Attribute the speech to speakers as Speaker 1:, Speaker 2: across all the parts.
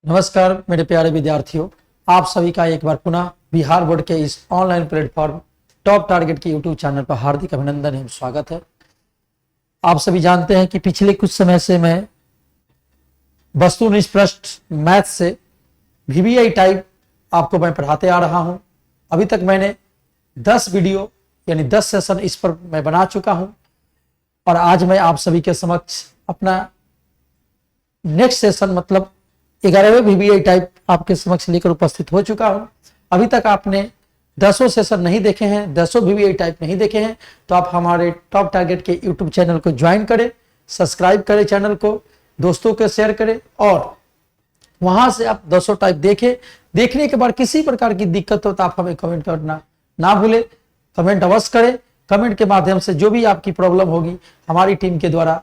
Speaker 1: नमस्कार मेरे प्यारे विद्यार्थियों, आप सभी का एक बार पुनः बिहार बोर्ड के इस ऑनलाइन प्लेटफॉर्म टॉप टारगेट के यूट्यूब चैनल पर हार्दिक अभिनंदन एवं स्वागत है। आप सभी जानते हैं कि पिछले कुछ समय से मैं वस्तुनिष्ठ प्रश्न मैथ से वीवीआई टाइप आपको मैं पढ़ाते आ रहा हूं। अभी तक मैंने 10 वीडियो यानी 10 सेशन इस पर मैं बना चुका हूं और आज मैं आप सभी के समक्ष अपना नेक्स्ट सेशन मतलब 11वें वीवीआई टाइप आपके समक्ष लेकर उपस्थित हो चुका हूं। अभी तक आपने 10 सेशन नहीं देखे हैं, 10 वीवीआई टाइप नहीं देखे हैं, तो आप हमारे टॉप टारगेट के यूट्यूब चैनल को ज्वाइन करें, सब्सक्राइब करें, चैनल को दोस्तों को शेयर करें और वहां से आप 10 टाइप देखें। देखने के बाद किसी प्रकार की दिक्कत हो तो आप हमें कमेंट करना ना भूलें, कमेंट अवश्य करें। कमेंट के माध्यम से जो भी आपकी प्रॉब्लम होगी हमारी टीम के द्वारा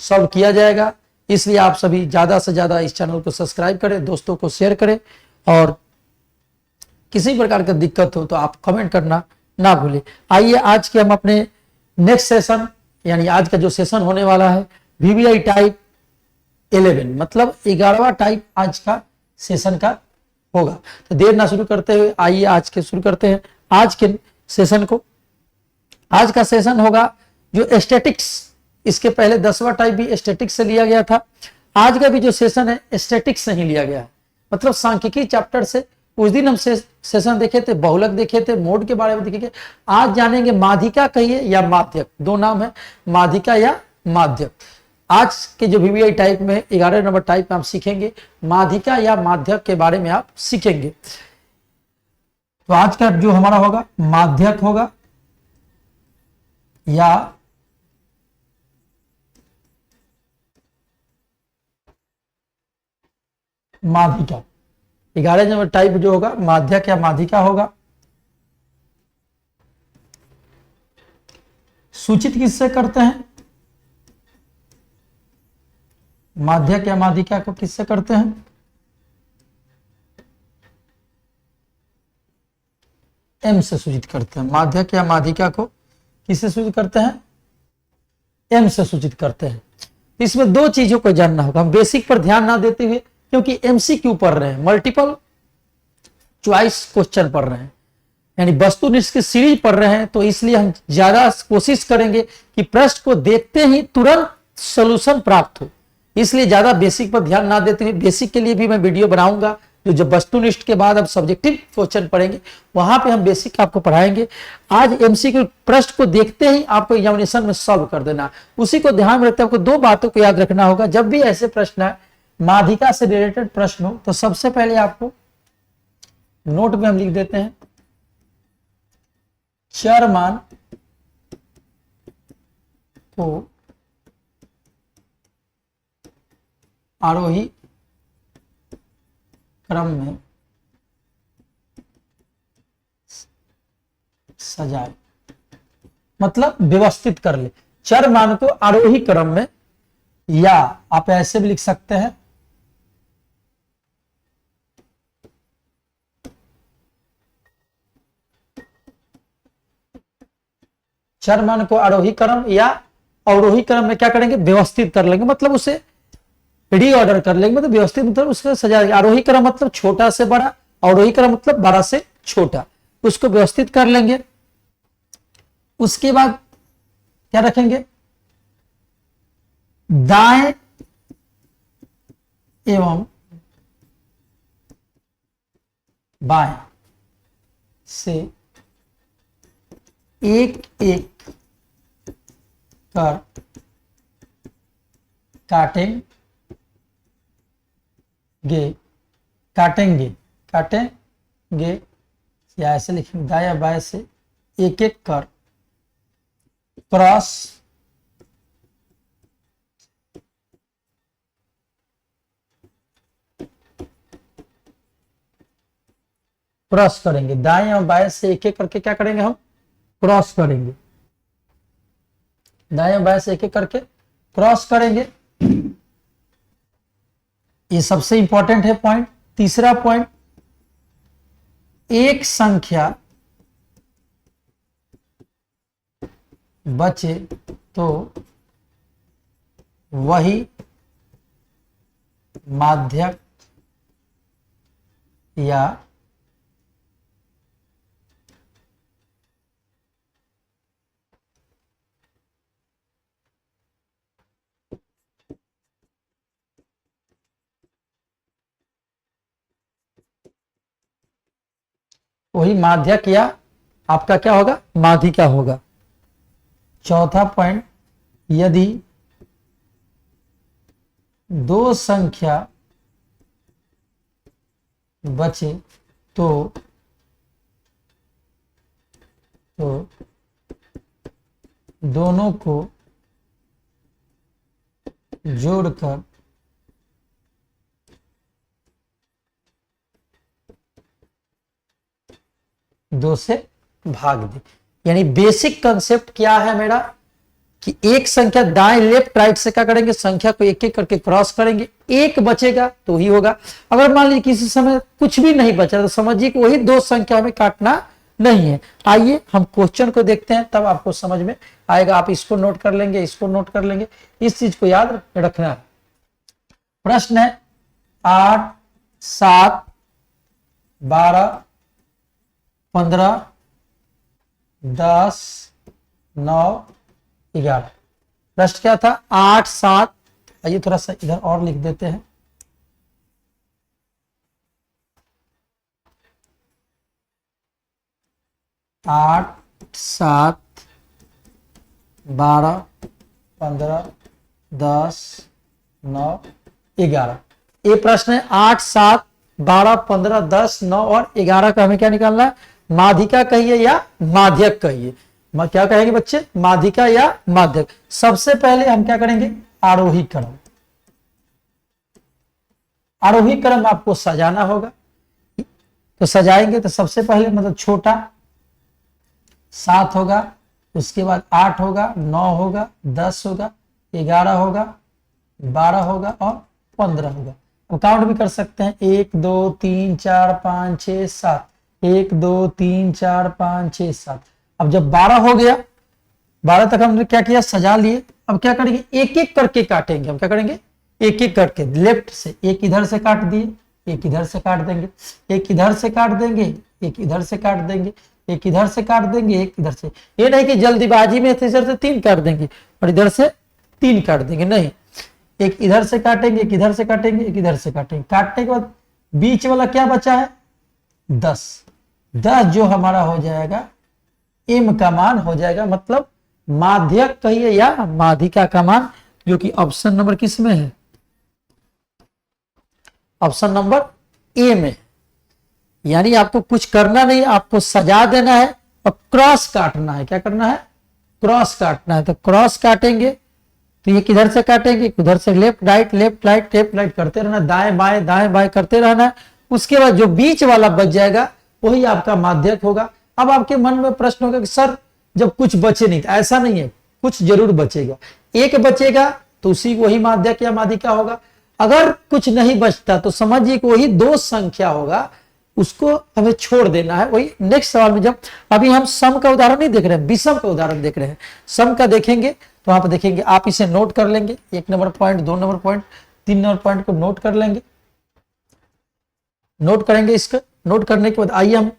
Speaker 1: सॉल्व किया जाएगा। इसलिए आप सभी ज्यादा से ज्यादा इस चैनल को सब्सक्राइब करें, दोस्तों को शेयर करें और किसी प्रकार का दिक्कत हो तो आप कमेंट करना ना भूलें। आइए आज के हम अपने नेक्स्ट सेशन यानी आज का जो सेशन होने वाला है वीवीआई टाइप 11 मतलब 11वां टाइप आज का सेशन का होगा। तो देर ना शुरू करते हुए आइए आज के शुरू करते हैं आज के सेशन को। आज का सेशन होगा जो स्टैटिक्स, इसके पहले 10वां टाइप भी स्टैटिक्स से लिया गया था। आज का भी जो सेशन है स्टैटिक्स से ही लिया गया है, मतलब सांख्यिकी चैप्टर से। उस दिन हम सेशन देखे थे, बहुलक देखे थे, मोड के बारे में देखेंगे। आज जानेंगे माध्यिका कहिए या माध्यक, दो नाम है, माध्यिका या माध्यक। आज के जो वीवीआई टाइप में 11 नंबर टाइप में आप सीखेंगे माध्यिका या माध्यक के बारे में आप सीखेंगे। तो आज का जो हमारा होगा माध्यक होगा या माध्यिका। 11 नंबर टाइप जो होगा माध्यक या माध्यिका होगा। सूचित किससे करते हैं? माध्यक या माध्यिका को किससे करते हैं? एम से सूचित करते हैं। माध्यक या माध्यिका को किससे सूचित करते हैं? एम से सूचित करते हैं। इसमें दो चीजों को जानना होगा, हम बेसिक पर ध्यान ना देते हुए, क्योंकि एमसीक्यू पढ़ रहे हैं, मल्टीपल चॉइस क्वेश्चन पढ़ रहे हैं, यानी वस्तुनिष्ठ की सीरीज पढ़ रहे हैं, तो इसलिए हम ज्यादा कोशिश करेंगे कि प्रश्न को देखते ही तुरंत सॉल्यूशन प्राप्त हो। इसलिए ज्यादा बेसिक पर ध्यान ना देते हुए, बेसिक के लिए भी मैं वीडियो बनाऊंगा जो जब वस्तुनिष्ठ के बाद अब सब्जेक्टिव क्वेश्चन पढ़ेंगे वहां पे हम बेसिक आपको पढ़ाएंगे। आज एमसीक्यू प्रश्न को देखते ही आपको एग्जामिनेशन में सॉल्व कर देना, उसी को ध्यान में रखते आपको दो बातों को याद रखना होगा। जब भी ऐसे प्रश्न है माध्यिका से रिलेटेड प्रश्न हो तो सबसे पहले आपको नोट में हम लिख देते हैं चरमान को आरोही क्रम में सजाए, मतलब व्यवस्थित कर ले। चर मान को आरोही क्रम में, या आप ऐसे भी लिख सकते हैं चर मान को आरोही क्रम या अवरोही क्रम में क्या करेंगे? व्यवस्थित कर लेंगे, मतलब उसे रीऑर्डर कर लेंगे, मतलब व्यवस्थित मतलब उसको सजा देंगे। आरोही क्रम मतलब छोटा से बड़ा, अवरोही क्रम मतलब बड़ा से छोटा, उसको व्यवस्थित कर लेंगे। उसके बाद क्या रखेंगे? दाएं एवं बाएं से एक एक कर काटेंगे या ऐसे लिखेंगे दाएं बाएं से एक एक कर क्रॉस करेंगे। दाएं और बाएं से एक एक करके क्या करेंगे? हम क्रॉस करेंगे। दाएं बाएं से एक एक करके क्रॉस करेंगे। ये सबसे इंपॉर्टेंट है पॉइंट। तीसरा पॉइंट, एक संख्या बचे तो वही माध्यक या वही माध्यक या आपका क्या होगा, माध्यिका होगा। चौथा पॉइंट, यदि दो संख्या बचे तो दोनों को जोड़कर दो से भाग दे। यानी बेसिक कंसेप्ट क्या है मेरा कि एक संख्या दाएं लेफ्ट राइट से क्या करेंगे, संख्या को एक एक करके क्रॉस करेंगे, एक बचेगा तो ही होगा। अगर मान लीजिए किसी समय कुछ भी नहीं बचा तो समझिए कि वही दो संख्या में काटना नहीं है। आइए हम क्वेश्चन को देखते हैं, तब आपको समझ में आएगा। आप इसको नोट कर लेंगे, इसको नोट कर लेंगे, इस चीज को याद रखना है। प्रश्न है 8, 7, 12, 15, 10, 9, 11। प्रश्न क्या था, 8, 7, आइए थोड़ा सा इधर और लिख देते हैं। 8, 7, 12, 15, 10, 9, 11। ये प्रश्न है 8, 7, 12, 15, 10, 9 और 11 का हमें क्या निकालना है, माध्यिका कहिए या माध्यक कहिए। क्या कहेंगे बच्चे, माध्यिका या माध्यक। सबसे पहले हम क्या करेंगे, आरोही क्रम। आरोही क्रम आपको सजाना होगा, तो सजाएंगे तो सबसे पहले मतलब छोटा 7 होगा, उसके बाद 8 होगा, 9 होगा, 10 होगा, 11 होगा, 12 होगा और 15 होगा। अब काउंट भी कर सकते हैं, 1 2 3 4 5 6 7, 1 2 3 4 5 6 7। अब जब 12 हो गया, 12 तक हमने क्या किया, सजा लिए। अब क्या करेंगे, एक एक करके काटेंगे। हम क्या करेंगे, एक एक करके लेफ्ट से एक इधर से काट दिए, एक इधर से काट देंगे, एक इधर से काट देंगे, एक इधर से काट देंगे, एक इधर से काट देंगे, एक इधर से। ये नहीं कि जल्दीबाजी में इधर से 3 काट देंगे और इधर से 3 काट देंगे, नहीं, एक इधर से काटेंगे, एक इधर से काटेंगे, एक इधर से काटेंगे। काटने के बाद बीच वाला क्या बचा है, 10। 10 जो हमारा हो जाएगा एम का मान हो जाएगा, मतलब माध्यक कहिए या माध्यिका का मान, जो कि ऑप्शन नंबर किस में है, ऑप्शन नंबर ए में। यानी आपको कुछ करना नहीं, आपको सजा देना है और क्रॉस काटना है। क्या करना है, क्रॉस काटना है। तो क्रॉस काटेंगे तो ये किधर से काटेंगे, उधर से left right, left right, left right करते रहना, दाएं बाएं करते रहना। उसके बाद जो बीच वाला बच जाएगा वही आपका माध्यक होगा। अब आपके मन में प्रश्न होगा कि सर जब कुछ बचे नहीं, ऐसा नहीं है, कुछ जरूर बचेगा। एक बचेगा तो उसी वही माध्यक या माध्यिका होगा। अगर कुछ नहीं बचता तो समझिए कि वही दो संख्या होगा, उसको हमें छोड़ देना है। वही नेक्स्ट सवाल में, जब अभी हम सम का उदाहरण नहीं देख रहे हैं, विषम का उदाहरण देख रहे हैं। सम का देखेंगे तो वहां पर देखेंगे, आप इसे नोट कर लेंगे, 1 number point, 2 number point, 3 number point को नोट कर लेंगे। नोट करेंगे, इसको नोट करने के बाद आइए हम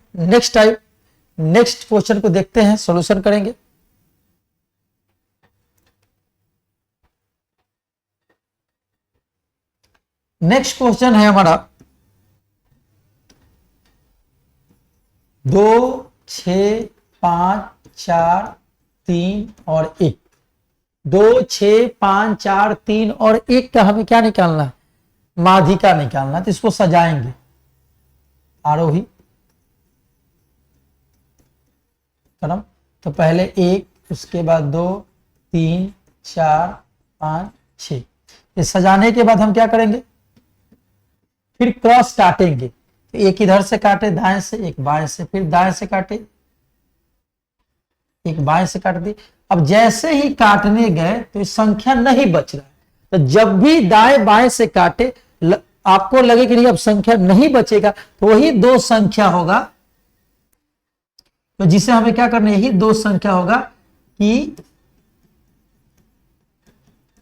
Speaker 1: नेक्स्ट क्वेश्चन को देखते हैं, सॉल्यूशन करेंगे। नेक्स्ट क्वेश्चन है हमारा 2, 6, 5, 4, 3 और 1। 2, 6, 5, 4, 3 और 1 का हमें क्या निकालना है, माध्यिका निकालना है। तो इसको सजाएंगे, आरोही क्रम। तो पहले 1, उसके बाद 2, 3, 4, 5, 6। ये सजाने के बाद हम क्या करेंगे, फिर क्रॉस काटेंगे। एक इधर से काटे दाएं से, एक बाएं से, फिर दाएं से काटे, एक बाएं से काट दी। अब जैसे ही काटने गए तो संख्या नहीं बच रहा है। तो जब भी दाएं बाएं से काटे आपको लगे कि नहीं अब संख्या नहीं बचेगा, तो वही दो संख्या होगा। तो जिसे हमें क्या करना है, यही दो संख्या होगा कि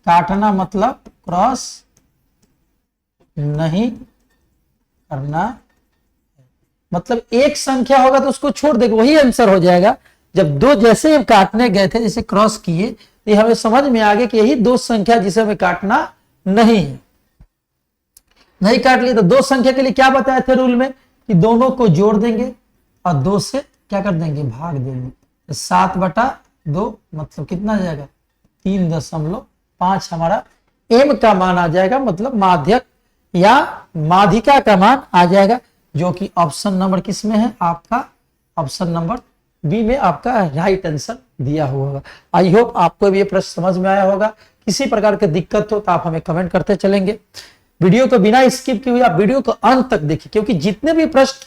Speaker 1: काटना मतलब क्रॉस नहीं करना मतलब एक संख्या होगा तो उसको छोड़ देगा, वही आंसर हो जाएगा। जब दो जैसे काटने गए थे, जैसे क्रॉस किए, तो हमें समझ में आ गया कि यही दो संख्या जिसे हमें काटना नहीं है। नहीं काट लिए तो दो संख्या के लिए क्या बताए थे रूल में कि दोनों को जोड़ देंगे और दो से क्या कर देंगे, भाग देंगे। 7/2 मतलब कितना आ जाएगा, 3.5 हमारा एम का मान आ जाएगा, मतलब माध्यक या माध्यिका का मान आ जाएगा, जो कि ऑप्शन नंबर किस में है आपका, ऑप्शन नंबर बी में आपका राइट आंसर दिया हुआ होगा। आई होप आपको भी ये प्रश्न समझ में आया होगा। किसी प्रकार की दिक्कत हो तो आप हमें कमेंट करते चलेंगे। वीडियो को बिना स्किप किए हुए आप वीडियो को अंत तक देखिए, क्योंकि जितने भी प्रश्न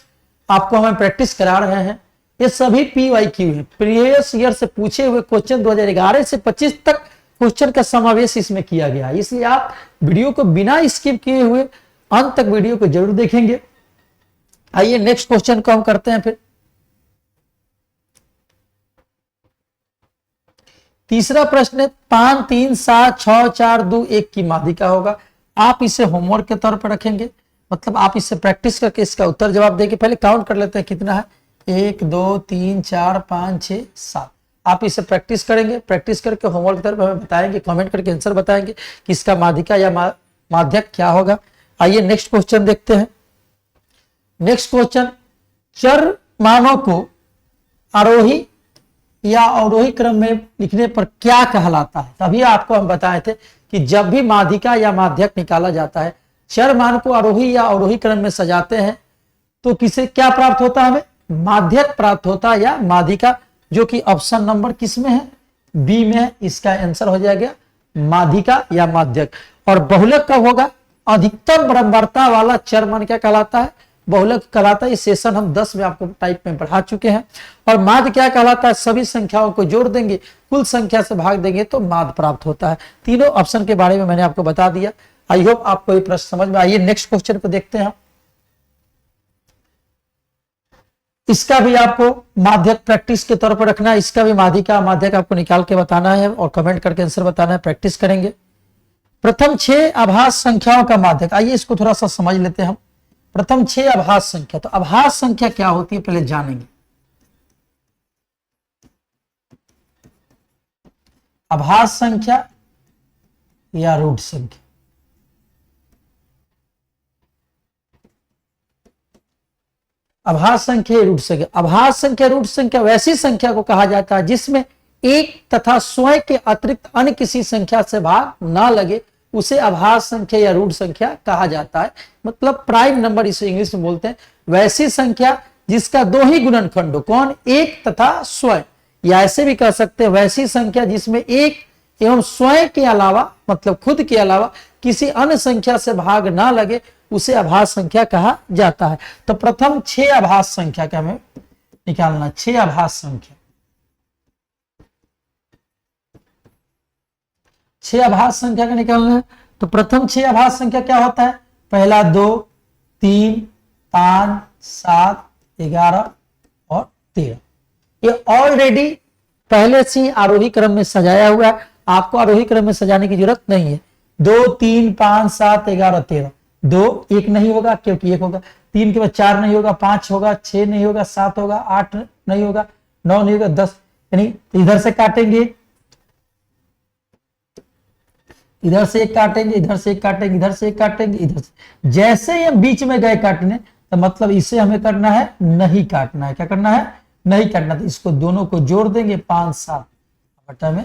Speaker 1: आपको हम प्रैक्टिस करा रहे हैं ये सभी PYQ है, प्रीवियस ईयर से पूछे हुए क्वेश्चन 2011 से 25 तक क्वेश्चन का समावेश इसमें किया गया है। इसलिए आप वीडियो को बिना स्किप किए हुए अंत तक वीडियो को जरूर देखेंगे। आइए नेक्स्ट क्वेश्चन को हम करते हैं। फिर तीसरा प्रश्न है 5 3 7 6 4 2 1 की माध्यिका होगा। आप इसे होमवर्क के तौर पर रखेंगे, मतलब आप इसे प्रैक्टिस करके इसका उत्तर जवाब देंगे। पहले काउंट कर लेते हैं कितना है, 1 2 3 4 5 6 7। आप इसे प्रैक्टिस करेंगे, प्रैक्टिस करके होमवर्क की तरफ हमें बताएंगे, कमेंट करके आंसर बताएंगे कि इसका माध्यिका या माध्यक क्या होगा। आइए नेक्स्ट क्वेश्चन देखते हैं। नेक्स्ट क्वेश्चन, चर मानों को आरोही या अवरोही क्रम में लिखने पर क्या कहलाता है। तभी आपको हम बताए थे कि जब भी माध्यिका या माध्यक निकाला जाता है, चर मान को आरोही या अवरोही क्रम में सजाते हैं तो किसे क्या प्राप्त होता है, हमें माध्यक प्राप्त होता है या माध्यिका, जो कि ऑप्शन नंबर किस में है, बी में है। इसका आंसर हो जाएगा माध्यिका या माध्यक। और बहुलक कब होगा, अधिकतम बराबरता वाला चर मान क्या कहलाता है, बहुलक कहलाता है। इस सेशन हम 10 में आपको टाइप में पढ़ा चुके हैं। और माध्य क्या कहलाता है, सभी संख्याओं को जोड़ देंगे, कुल संख्या से भाग देंगे तो माध्य प्राप्त होता है। तीनों ऑप्शन के बारे में मैंने आपको बता दिया। आई होप आपको ये प्रश्न समझ में आइए नेक्स्ट क्वेश्चन को देखते हैं। इसका भी आपको माध्यक प्रैक्टिस के तौर पर रखना है। इसका भी माध्यिका माध्यक आपको निकाल के बताना है और कमेंट करके आंसर बताना है, प्रैक्टिस करेंगे। प्रथम 6 आभास संख्याओं का माध्यक, आइए इसको थोड़ा सा समझ लेते हैं हम। प्रथम 6 आभास संख्या, तो आभास संख्या क्या होती है पहले जानेंगे। आभास संख्या या रूट संख्या, आभास संख्या या रूट संख्या। आभास संख्या रूट संख्या वैसी संख्या को कहा जाता है जिसमें एक तथा स्वयं के अतिरिक्त अन्य किसी संख्या से भाग ना लगे, उसे आभास संख्या या रूट संख्या कहा जाता है। मतलब प्राइम नंबर इसे इंग्लिश में बोलते हैं। वैसी संख्या जिसका दो ही गुणनखंड हो, कौन, एक तथा स्वयं, या ऐसे भी कह सकते हैं वैसी संख्या जिसमें एक एवं स्वयं के अलावा, मतलब खुद के अलावा किसी अन्य संख्या से भाग ना लगे, उसे आभास संख्या कहा जाता है। तो प्रथम 6 आभास संख्या का हमें निकालना, 6 आभास संख्या, 6 आभास संख्या का निकालना है। तो प्रथम 6 आभास संख्या क्या होता है, पहला 2 3 5 7 11 और 13। ये ऑलरेडी पहले से आरोही क्रम में सजाया हुआ है, आपको आरोही क्रम में सजाने की जरूरत नहीं है। 2 3 5 7 11 13, 2 1 नहीं होगा क्योंकि 1 होगा, 3 के बाद 4 नहीं होगा, 5 होगा, 6 नहीं होगा, 7 होगा, 8 नहीं होगा, 9 नहीं होगा, 10, यानी इधर से काटेंगे, इधर से एक काटेंगे, इधर से एक काटेंगे, इधर से एक काटेंगे, इधर से। जैसे ही हम बीच में गए काटने तो मतलब इसे हमें करना है नहीं काटना है। क्या करना है, नहीं काटना। तो इसको दोनों को जोड़ देंगे, 5 7 बटा में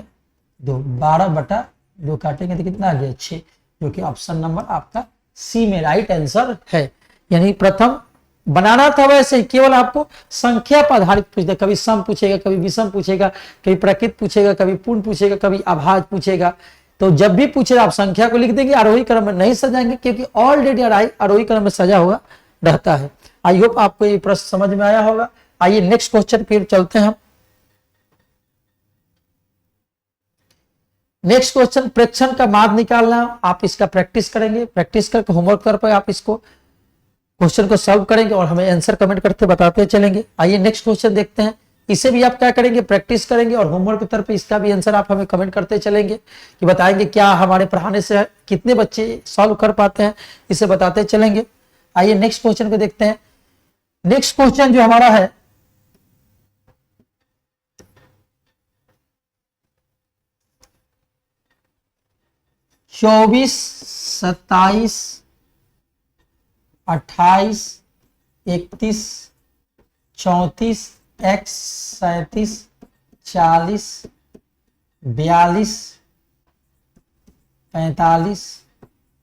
Speaker 1: 2, 12/2 काटेंगे तो कितना आ गया, 6, जो कि ऑप्शन नंबर आपका सी में राइट आंसर है। यानी प्रथम बनाना था वैसे, केवल आपको संख्या पर आधारित पूछता, कभी सम पूछेगा, कभी विषम पूछेगा, कभी प्रकृत पूछेगा, कभी पूर्ण पूछेगा, कभी अभाज्य पूछेगा। तो जब भी पूछे आप संख्या को लिख देंगे, आरोही क्रम में नहीं सजाएंगे क्योंकि ऑलरेडी आरोही क्रम में सजा हुआ रहता है। आई होप आपको ये प्रश्न समझ में आया होगा। आइए नेक्स्ट क्वेश्चन फिर चलते हैं हम। नेक्स्ट क्वेश्चन, प्रेक्षण का माध्य निकालना। आप इसका प्रैक्टिस करेंगे, प्रैक्टिस करके होमवर्क कर पाए आप इसको क्वेश्चन को सॉल्व करेंगे और हमें आंसर कमेंट करते बताते चलेंगे। आइए नेक्स्ट क्वेश्चन देखते हैं। इसे भी आप क्या करेंगे, प्रैक्टिस करेंगे और होमवर्क के तौर पे इसका भी आंसर आप हमें कमेंट करते चलेंगे कि बताएंगे क्या हमारे पढ़ाने से कितने बच्चे सॉल्व कर पाते हैं, इसे बताते चलेंगे। आइए नेक्स्ट क्वेश्चन को देखते हैं। नेक्स्ट क्वेश्चन जो हमारा है, चौबीस, 27, 28, 31, 34, x, 37, 40, 42, 45,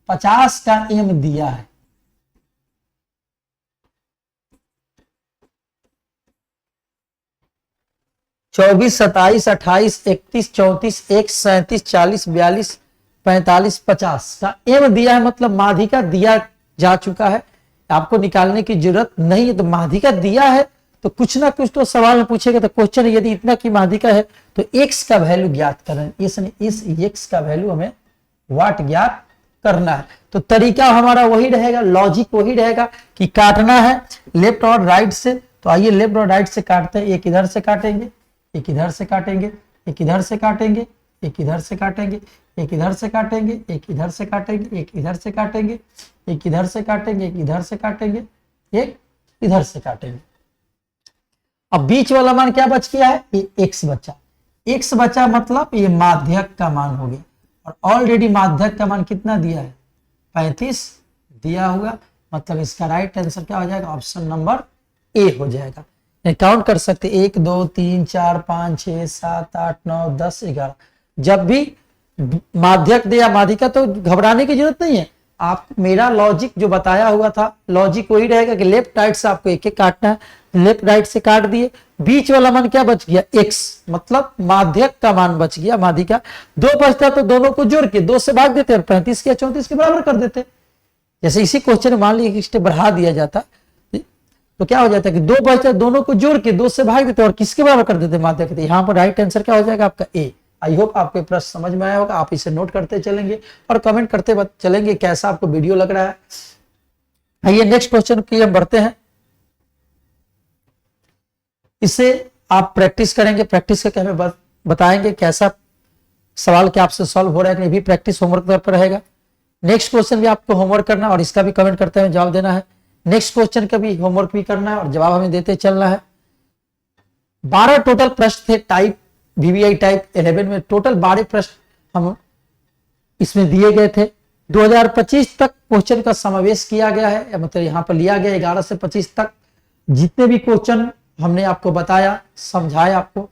Speaker 1: 50 का एम दिया है। चौबीस, 27, 28, 31, 34, 1, 37, 40, 42, 45, 50 का एम दिया है, मतलब माध्यिका दिया जा चुका है, आपको निकालने की जरूरत नहीं है। तो माध्यिका दिया है तो कुछ ना कुछ तो सवाल में पूछेगा। तो क्वेश्चन यदि इतना की माध्यिका है तो x का वैल्यू ज्ञात करें, इस x का वैल्यू हमें वाट ज्ञात करना है। तो तरीका हमारा वही रहेगा, लॉजिक वही रहेगा कि काटना है लेफ्ट और राइट से। तो आइए लेफ्ट और राइट से काटते हैं। एक इधर से काटेंगे, एक इधर से काटेंगे, एक इधर से काटेंगे, एक इधर से काटेंगे, एक इधर से काटेंगे, एक इधर से काटेंगे, एक इधर से काटेंगे, एक इधर से काटेंगे, एक इधर से काटेंगे, एक इधर से काटेंगे। अब बीच वाला मान क्या बच गया है, ये x बचा। x बचा मतलब ये माध्यक का मान हो गया, और ऑलरेडी माध्यक का मान कितना दिया है, 35 दिया हुआ, मतलब इसका राइट आंसर क्या हो जाएगा, ऑप्शन नंबर ए हो जाएगा। काउंट कर सकते 1 2 3 4 5 6 7 8 9 10 11। जब भी माध्यक दे या माध्यिका तो घबराने की जरूरत नहीं है। आप मेरा लॉजिक जो बताया हुआ था, लॉजिक वही रहेगा कि लेफ्ट राइट से आपको एक एक काटना है। लेफ्ट राइट से काट दिए, बीच वाला मान क्या बच गया, x, मतलब माध्यक का मान बच गया। माध्यिका 2 बचता तो दोनों को जोड़ के 2 से भाग देते और 35 या 34 के बराबर कर देते। जैसे इसी क्वेश्चन मान लीजिए स्टेप बढ़ा दिया जाता तो क्या हो जाता है कि 2 बचता, दोनों को जोड़ के 2 से भाग देते और किसके बराबर कर देते, माध्यक। यहाँ पर राइट आंसर क्या हो जाएगा आपका ए। आई होप आपको प्रश्न समझ में आया होगा। आप इसे नोट करते चलेंगे और कमेंट करते चलेंगे कैसा आपको वीडियो लग रहा है। आइए नेक्स्ट क्वेश्चन की हम बढ़ते हैं। इसे आप प्रैक्टिस करेंगे, प्रैक्टिस करके हमें बताएंगे कैसा सवाल क्या आपसे सॉल्व हो रहा है कि भी प्रैक्टिस होमवर्क पर रहेगा। नेक्स्ट क्वेश्चन भी आपको होमवर्क करना और इसका भी कमेंट करते हुए जवाब देना है। नेक्स्ट क्वेश्चन का भी होमवर्क भी करना है और जवाब हमें देते चलना है। 12 टोटल प्रश्न थे टाइप VVI टाइप 11 में। टोटल 12 प्रश्न हम इसमें दिए गए थे। 2025 तक क्वेश्चन का समावेश किया गया है, मतलब यहाँ पर लिया गया 11 से 25 तक। जितने भी क्वेश्चन हमने आपको बताया, समझाया, आपको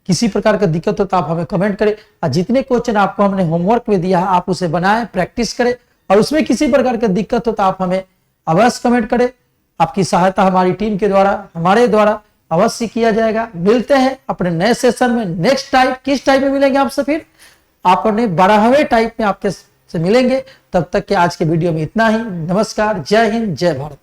Speaker 1: किसी प्रकार का दिक्कत हो तो आप हमें कमेंट करें, और जितने क्वेश्चन आपको हमने होमवर्क में दिया है आप उसे बनाएं, प्रैक्टिस करें, और उसमें किसी प्रकार का दिक्कत हो तो आप हमें अवश्य कमेंट करें। आपकी सहायता हमारी टीम के द्वारा, हमारे द्वारा अवश्य किया जाएगा। मिलते हैं अपने नए सेशन में। नेक्स्ट टाइप किस टाइप में मिलेंगे आपसे, फिर आप अपने 12वें टाइप में आपके से मिलेंगे। तब तक के आज के वीडियो में इतना ही। नमस्कार, जय हिंद, जय भारत।